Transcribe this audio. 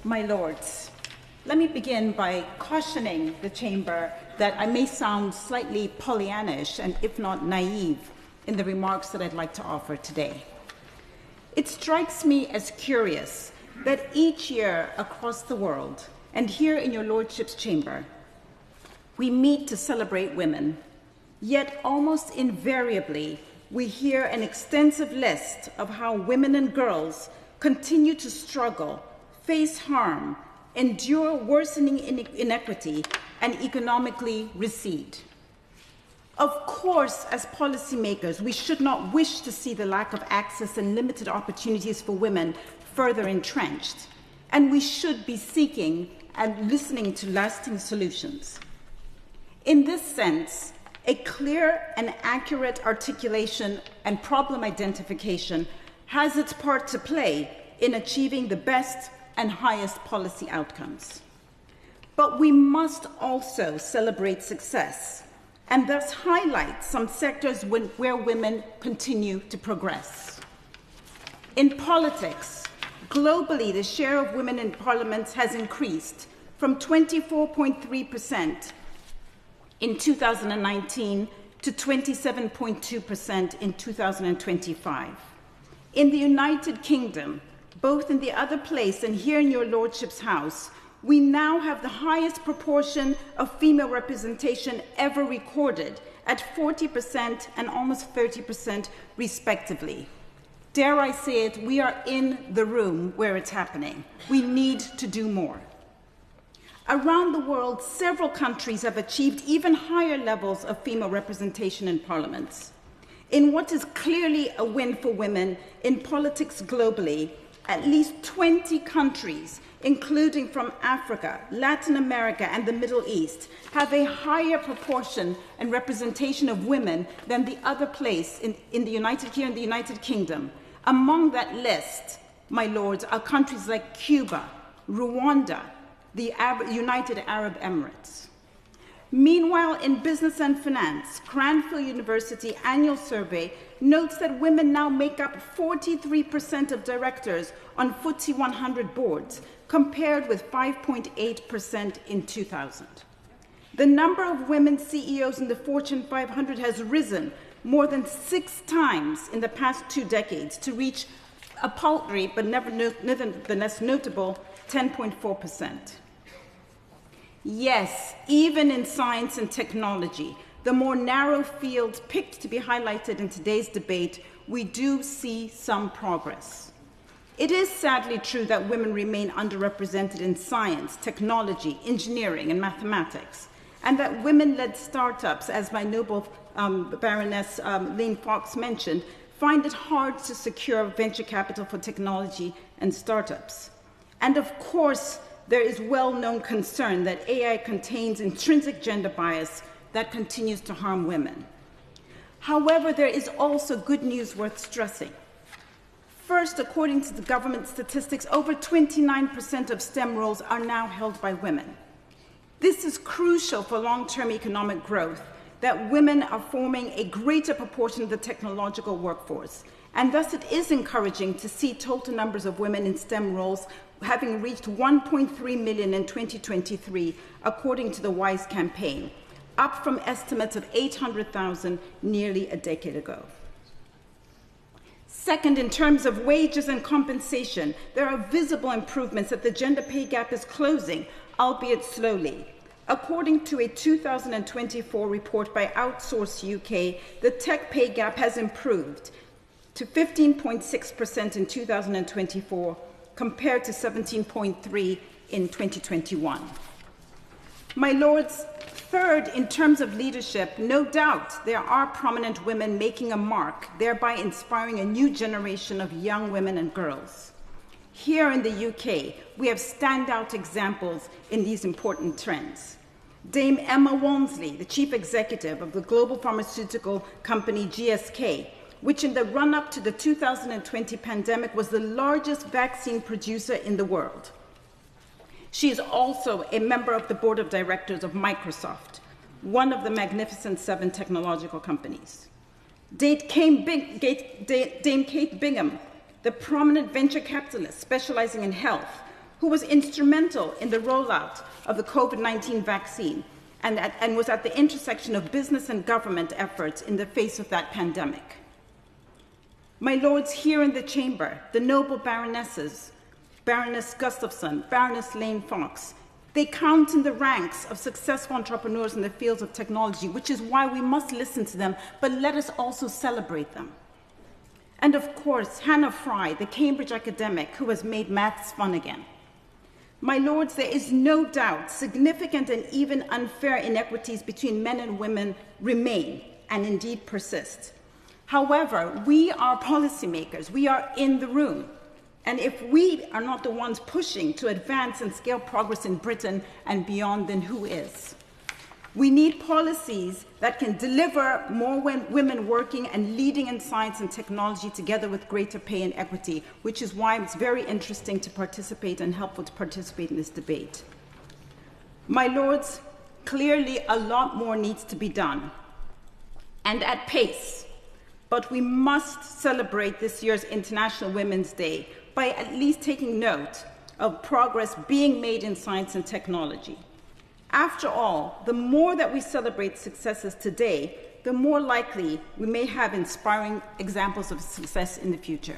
My lords, let me begin by cautioning the chamber that I may sound slightly Pollyannish and if not naive in the remarks that I'd like to offer today. It strikes me as curious that each year across the world, and here in your lordship's chamber, we meet to celebrate women, yet almost invariably we hear an extensive list of how women and girls continue to struggle, face harm, endure worsening inequity, and economically recede. Of course, as policymakers, we should not wish to see the lack of access and limited opportunities for women further entrenched, and we should be seeking and listening to lasting solutions. In this sense, a clear and accurate articulation and problem identification has its part to play in achieving the best and highest policy outcomes. But we must also celebrate success and thus highlight some sectors where women continue to progress. In politics, globally, the share of women in parliaments has increased from 24.3% in 2019 to 27.2% in 2025. In the United Kingdom, both in the other place and here in your lordship's house, we now have the highest proportion of female representation ever recorded at 40% and almost 30% respectively. Dare I say it, we are in the room where it's happening. We need to do more. Around the world, several countries have achieved even higher levels of female representation in parliaments. In what is clearly a win for women in politics globally, at least 20 countries, including from Africa, Latin America, and the Middle East, have a higher proportion and representation of women than the other place in the United Kingdom. Among that list, my lords, are countries like Cuba, Rwanda, the United Arab Emirates. Meanwhile, in business and finance, Cranfield University annual survey notes that women now make up 43% of directors on FTSE 100 boards, compared with 5.8% in 2000. The number of women CEOs in the Fortune 500 has risen more than 6 times in the past 2 decades to reach a paltry but nevertheless notable 10.4%. Yes, even in science and technology, the more narrow fields picked to be highlighted in today's debate, we do see some progress. It is sadly true that women remain underrepresented in science, technology, engineering, and mathematics, and that women-led startups, as my noble Baroness Lane Fox mentioned, find it hard to secure venture capital for technology and startups. And of course, there is well-known concern that AI contains intrinsic gender bias that continues to harm women. However, there is also good news worth stressing. First, according to the government statistics, over 29% of STEM roles are now held by women. This is crucial for long-term economic growth, that women are forming a greater proportion of the technological workforce. And thus it is encouraging to see total numbers of women in STEM roles having reached 1.3 million in 2023, according to the WISE campaign, up from estimates of 800,000 nearly a decade ago. Second, in terms of wages and compensation, there are visible improvements that the gender pay gap is closing, albeit slowly. According to a 2024 report by Outsource UK, the tech pay gap has improved to 15.6% in 2024, compared to 17.3% in 2021. My lords, third, in terms of leadership, no doubt there are prominent women making a mark, thereby inspiring a new generation of young women and girls. Here in the UK, we have standout examples in these important trends. Dame Emma Walmsley, the chief executive of the global pharmaceutical company GSK, which in the run-up to the 2020 pandemic was the largest vaccine producer in the world. She is also a member of the board of directors of Microsoft, one of the Magnificent Seven technological companies. Dame Kate Bingham, the prominent venture capitalist specializing in health, who was instrumental in the rollout of the COVID-19 vaccine and was at the intersection of business and government efforts in the face of that pandemic. My lords here in the chamber, the noble baronesses, Baroness Gustafson, Baroness Lane Fox, they count in the ranks of successful entrepreneurs in the fields of technology, which is why we must listen to them, but let us also celebrate them. And of course, Hannah Fry, the Cambridge academic who has made maths fun again. My lords, there is no doubt significant and even unfair inequities between men and women remain and indeed persist. However, we are policymakers, we are in the room. And if we are not the ones pushing to advance and scale progress in Britain and beyond, then who is? We need policies that can deliver more women working and leading in science and technology together with greater pay and equity, which is why it's very interesting to participate and helpful to participate in this debate. My lords, clearly a lot more needs to be done, and at pace. But we must celebrate this year's International Women's Day by at least taking note of progress being made in science and technology. After all, the more that we celebrate successes today, the more likely we may have inspiring examples of success in the future.